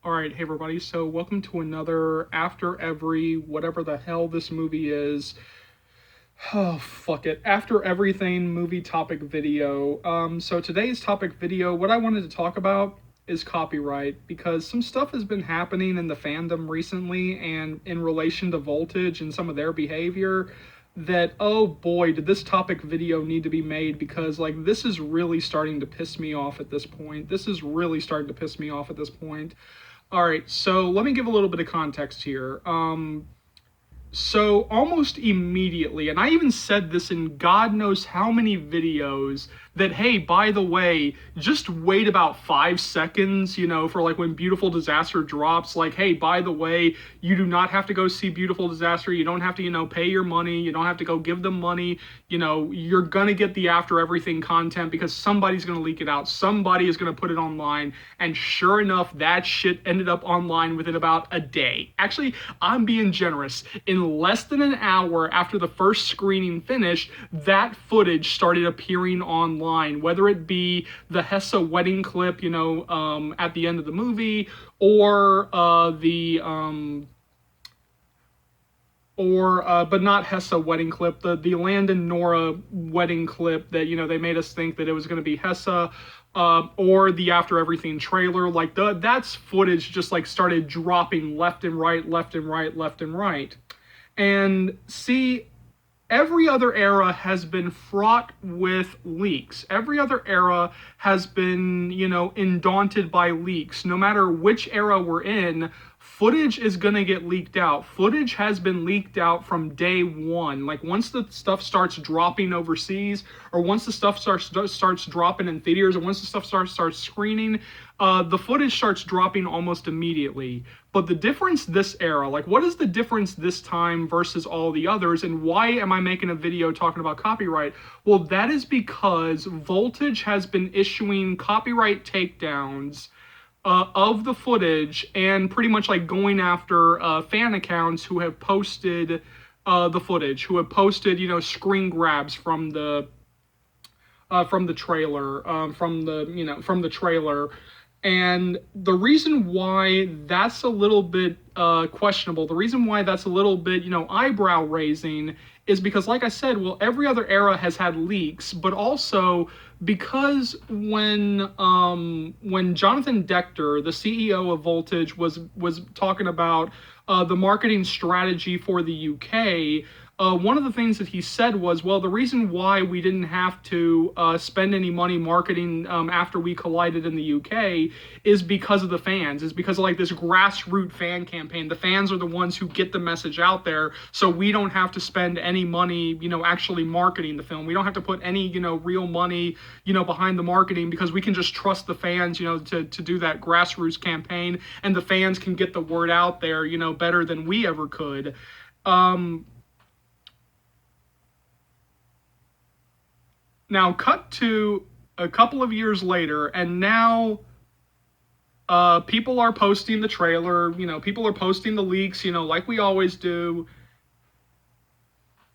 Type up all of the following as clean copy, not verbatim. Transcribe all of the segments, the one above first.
All right, hey everybody. So, welcome to another After Every whatever the hell this movie is. Oh, fuck it. After Everything movie topic video. So today's topic video, what I wanted to talk about is copyright because some stuff has been happening in the fandom recently and in relation to Voltage and some of their behavior that oh boy, did this topic video need to be made because like this is really starting to piss me off at this point. This is really starting to piss me off at this point. All right, so let me give a little bit of context here. So almost immediately, and I even said this in God knows how many videos, that hey, by the way, just wait about 5 seconds, for like when Beautiful Disaster drops, like, hey, by the way, you do not have to go see Beautiful Disaster. You don't have to, pay your money. You don't have to go give them money. You're gonna get the After Everything content because somebody's gonna leak it out. Somebody is gonna put it online. And sure enough, that shit ended up online within about a day. Actually, I'm being generous. In less than an hour after the first screening finished, that footage started appearing online, whether it be the Hessa wedding clip, at the end of the movie, or but not Hessa wedding clip, the Landon Nora wedding clip that they made us think that it was going to be Hessa, or the After Everything trailer. Like that's footage just like started dropping left and right, left and right, left and right. And see, every other era has been fraught with leaks. Every other era has been, undaunted by leaks. No matter which era we're in, footage is going to get leaked out. Footage has been leaked out from day one. Like once the stuff starts dropping overseas, or once the stuff starts dropping in theaters, or once the stuff starts screening, the footage starts dropping almost immediately. But the difference this era, like what is the difference this time versus all the others, and why am I making a video talking about copyright? Well, that is because Voltage has been issuing copyright takedowns of the footage and pretty much like going after fan accounts who have posted the footage, who have posted, screen grabs from the trailer, from the trailer. And the reason why that's a little bit questionable, the reason why that's a little bit, eyebrow raising, is because, like I said, well, every other era has had leaks, but also because when Jonathan Dechter, the CEO of Voltage, was talking about the marketing strategy for the UK, one of the things that he said was, well, the reason why we didn't have to spend any money marketing after we collided in the UK is because of the fans, is because of like this grassroots fan campaign. The fans are the ones who get the message out there, so we don't have to spend any money, actually marketing the film. We don't have to put any, real money, behind the marketing because we can just trust the fans, to do that grassroots campaign, and the fans can get the word out there, better than we ever could. Now, cut to a couple of years later, and now people are posting the trailer, people are posting the leaks, like we always do,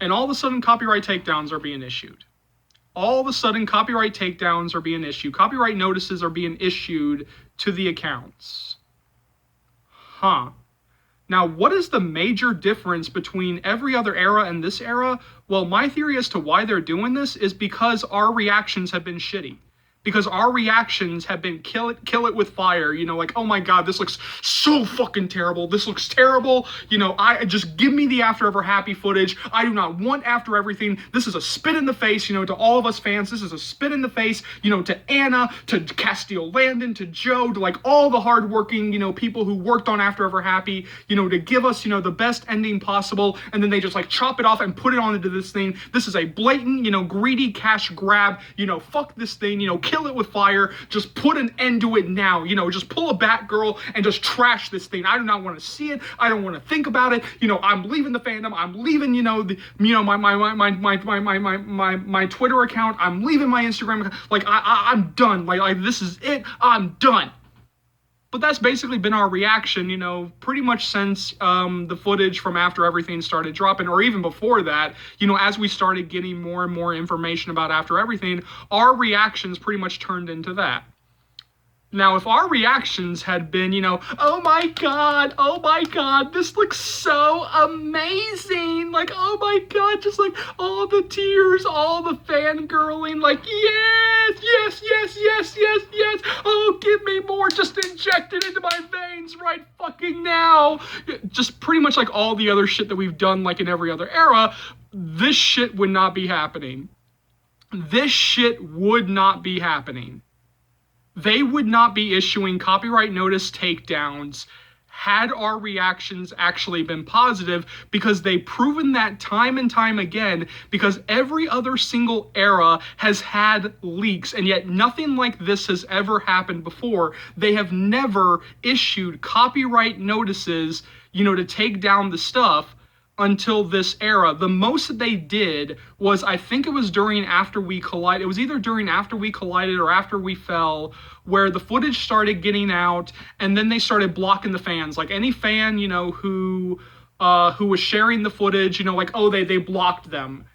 and all of a sudden, copyright takedowns are being issued. All of a sudden, copyright takedowns are being issued. Copyright notices are being issued to the accounts. Huh. Now, what is the major difference between every other era and this era? Well, my theory as to why they're doing this is because our reactions have been shitty. Because our reactions have been kill it with fire, like, oh my god, this looks so fucking terrible. This looks terrible. I just give me the After Ever Happy footage. I do not want After Everything. This is a spit in the face, to all of us fans. This is a spit in the face, to Anna, to Castile Landon, to Joe, to like all the hardworking, people who worked on After Ever Happy, to give us, the best ending possible, and then they just like chop it off and put it onto this thing. This is a blatant, greedy cash grab. Fuck this thing. Kill it with fire. Just put an end to it now. Just pull a Batgirl and just trash this thing. I do not want to see it. I don't want to think about it. I'm leaving the fandom. I'm leaving, my Twitter account. I'm leaving my Instagram account. Like I'm done. Like this is it. I'm done. But that's basically been our reaction, pretty much since the footage from After Everything started dropping, or even before that, as we started getting more and more information about After Everything, our reactions pretty much turned into that. Now, if our reactions had been, oh my god, this looks so amazing, like, oh my god, just like all the tears, all the fangirling, like, yes, yes, yes, yes, yes, yes, oh, give me more, just inject it into my veins right fucking now. Just pretty much like all the other shit that we've done, like in every other era, this shit would not be happening. This shit would not be happening. They would not be issuing copyright notice takedowns had our reactions actually been positive, because they've proven that time and time again, because every other single era has had leaks, and yet nothing like this has ever happened before. They have never issued copyright notices, to take down the stuff until this era. The most that they did was, I think it was during After We Collided. It was either during After We Collided or After We Fell, where the footage started getting out, and then they started blocking the fans. Like any fan, who was sharing the footage, like, oh, they blocked them.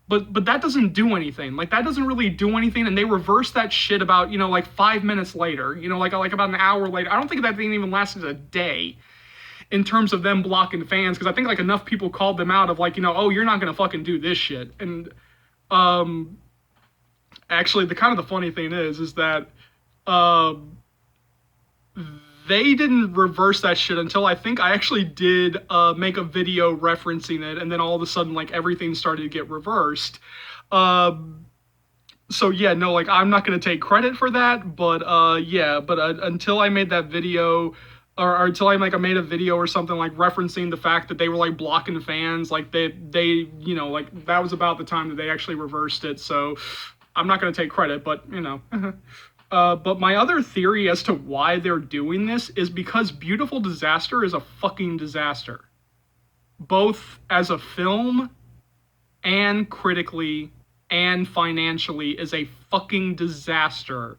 But that doesn't do anything. Like, that doesn't really do anything, and they reversed that shit about, like 5 minutes later, like about an hour later. I don't think that thing even lasted a day in terms of them blocking fans, because I think like enough people called them out of like, oh, you're not gonna fucking do this shit. And actually, the kind of the funny thing is that they didn't reverse that shit until I think I actually did make a video referencing it, and then all of a sudden like everything started to get reversed. So yeah, no, like I'm not gonna take credit for that, but until I made that video, or until I made a video or something like referencing the fact that they were like blocking fans, like they like that was about the time that they actually reversed it. So I'm not gonna take credit, but but my other theory as to why they're doing this is because Beautiful Disaster is a fucking disaster, both as a film and critically and financially is a fucking disaster.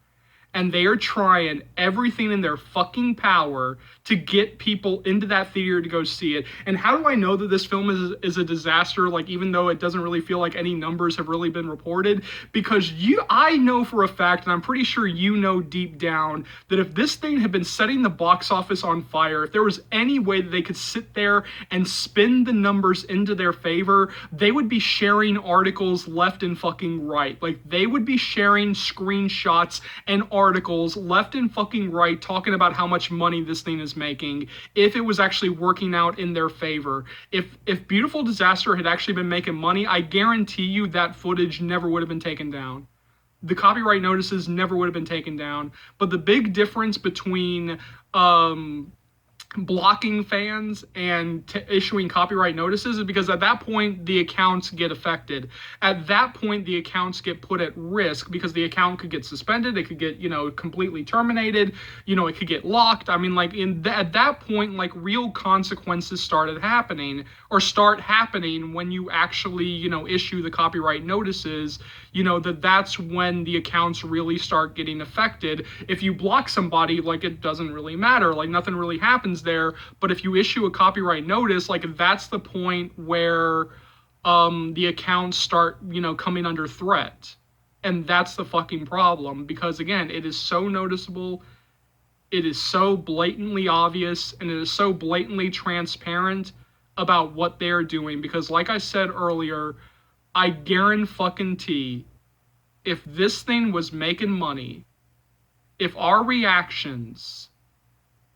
And they are trying everything in their fucking power to get people into that theater to go see it. And how do I know that this film is a disaster, like even though it doesn't really feel like any numbers have really been reported? Because I know for a fact, and I'm pretty sure you know deep down, that if this thing had been setting the box office on fire, if there was any way that they could sit there and spin the numbers into their favor, they would be sharing articles left and fucking right. Like, they would be sharing screenshots and articles left and fucking right talking about how much money this thing is making if it was actually working out in their favor. If Beautiful Disaster had actually been making money, I guarantee you that footage never would have been taken down. The copyright notices never would have been taken down. But the big difference between blocking fans and issuing copyright notices is because at that point the accounts get affected. At that point the accounts get put at risk, because the account could get suspended, it could get completely terminated, it could get locked. I mean, like at that point, like real consequences start happening when you actually issue the copyright notices. That's when the accounts really start getting affected. If you block somebody, like, it doesn't really matter, like nothing really happens there. But if you issue a copyright notice, like, that's the point where the accounts start coming under threat. And that's the fucking problem, because again, it is so noticeable, it is so blatantly obvious, and it is so blatantly transparent about what they're doing. Because like I said earlier, I guarantee if this thing was making money, if our reactions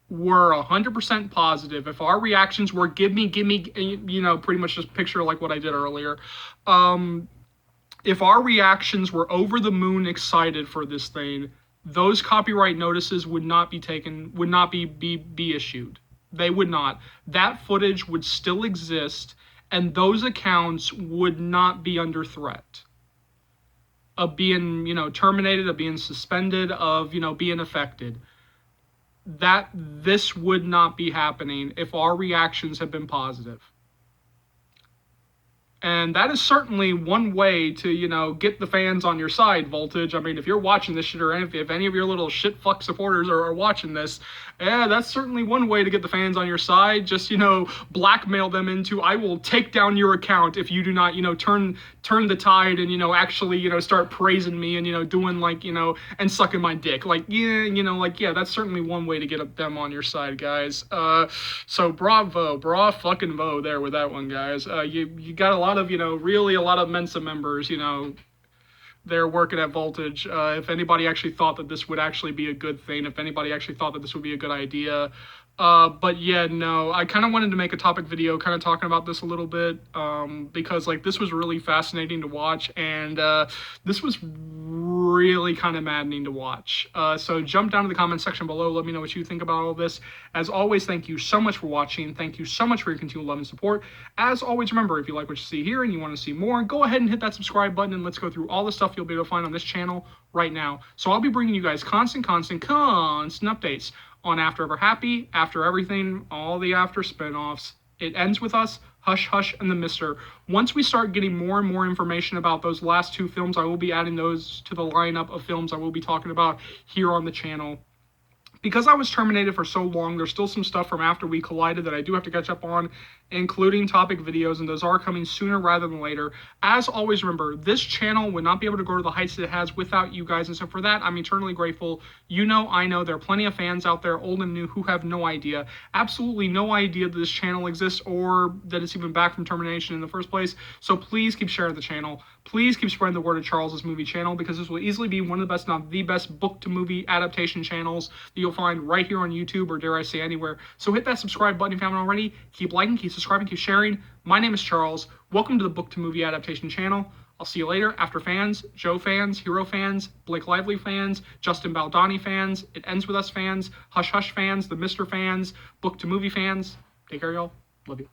were 100% positive, if our reactions were give me, pretty much just picture like what I did earlier, if our reactions were over the moon excited for this thing, those copyright notices would not be issued. They would not. That footage would still exist, and those accounts would not be under threat of being, terminated, of being suspended, of, being affected. This would not be happening if our reactions had been positive. And that is certainly one way to, get the fans on your side, Voltage. I mean, if you're watching this shit, or if any of your little shit fuck supporters are watching this, yeah, that's certainly one way to get the fans on your side. Just, blackmail them into, I will take down your account if you do not, turn the tide and, actually, start praising me and, doing like, and sucking my dick. Like, yeah, that's certainly one way to get them on your side, guys. So bravo, bra fucking vo there with that one, guys. You got a lot of, really a lot of Mensa members, they're working at Voltage. If anybody actually thought that this would actually be a good thing, if anybody actually thought that this would be a good idea. But yeah, no, I kind of wanted to make a topic video kind of talking about this a little bit, because like this was really fascinating to watch, and this was really kind of maddening to watch. So jump down to the comment section below, let me know what you think about all this. As always, thank you so much for watching. Thank you so much for your continued love and support. As always, remember, if you like what you see here and you want to see more, go ahead and hit that subscribe button, and let's go through all the stuff you'll be able to find on this channel right now. So I'll be bringing you guys constant updates on After Ever Happy, After Everything, all the After spin-offs. It Ends With Us, Hush Hush, and The Mister. Once we start getting more and more information about those last two films, I will be adding those to the lineup of films I will be talking about here on the channel. Because I was terminated for so long, there's still some stuff from After We Collided that I do have to catch up on, including topic videos, and those are coming sooner rather than later. As always, remember, this channel would not be able to go to the heights that it has without you guys, and so for that, I'm eternally grateful. You know, I know, there are plenty of fans out there, old and new, who have no idea, absolutely no idea that this channel exists or that it's even back from termination in the first place, so please keep sharing the channel. Please keep spreading the word of Charles's Movie Channel, because this will easily be one of the best, not the best, book-to-movie adaptation channels that you'll find right here on YouTube, or dare I say anywhere. So hit that subscribe button if you haven't already. Keep liking, keep subscribing, keep sharing. My name is Charles. Welcome to the book-to-movie adaptation channel. I'll see you later. After fans, Joe fans, Hero fans, Blake Lively fans, Justin Baldoni fans, It Ends With Us fans, Hush Hush fans, The Mister fans, book-to-movie fans. Take care, y'all. Love you.